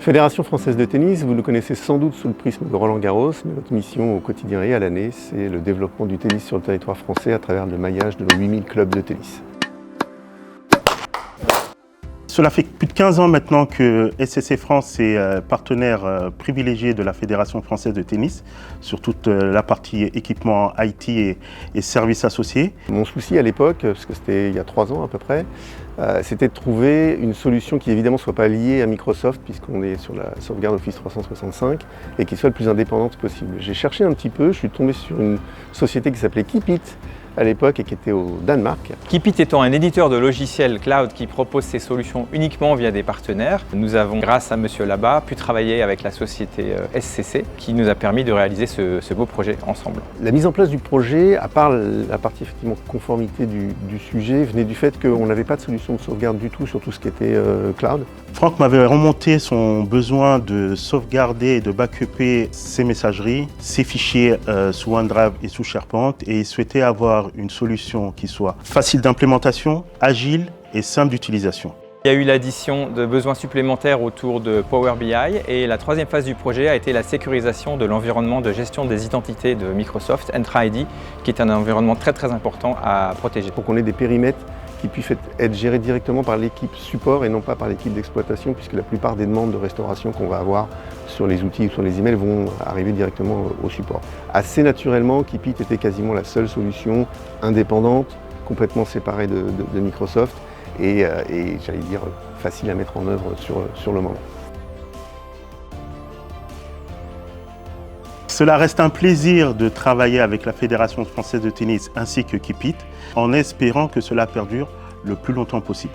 Fédération française de tennis, vous le connaissez sans doute sous le prisme de Roland-Garros, mais notre mission au quotidien et à l'année, c'est le développement du tennis sur le territoire français à travers le maillage de nos 8000 clubs de tennis. Cela fait plus de 15 ans maintenant que SCC France est partenaire privilégié de la Fédération française de tennis sur toute la partie équipement IT et services associés. Mon souci à l'époque, parce que c'était il y a 3 ans à peu près, c'était de trouver une solution qui évidemment ne soit pas liée à Microsoft puisqu'on est sur la sauvegarde Office 365 et qui soit le plus indépendante possible. J'ai cherché un petit peu, je suis tombé sur une société qui s'appelait Keepit à l'époque et qui était au Danemark. Keepit étant un éditeur de logiciels cloud qui propose ses solutions uniquement via des partenaires, nous avons, grâce à Monsieur Labat, pu travailler avec la société SCC qui nous a permis de réaliser ce beau projet ensemble. La mise en place du projet, à part la partie effectivement conformité du sujet, venait du fait qu'on n'avait pas de solution de sauvegarde du tout sur tout ce qui était cloud. Franck m'avait remonté son besoin de sauvegarder et de backuper ses messageries, ses fichiers sous OneDrive et sous SharePoint et il souhaitait avoir une solution qui soit facile d'implémentation, agile et simple d'utilisation. Il y a eu l'addition de besoins supplémentaires autour de Power BI et la troisième phase du projet a été la sécurisation de l'environnement de gestion des identités de Microsoft, Entra ID, qui est un environnement très important à protéger. Pour qu'on ait des périmètres qui puissent être gérés directement par l'équipe support et non pas par l'équipe d'exploitation, puisque la plupart des demandes de restauration qu'on va avoir sur les outils ou sur les emails vont arriver directement au support. Assez naturellement, Keepit était quasiment la seule solution indépendante, complètement séparée de Microsoft et j'allais dire facile à mettre en œuvre sur le moment. Cela reste un plaisir de travailler avec la Fédération française de tennis ainsi que Keepit, en espérant que cela perdure le plus longtemps possible.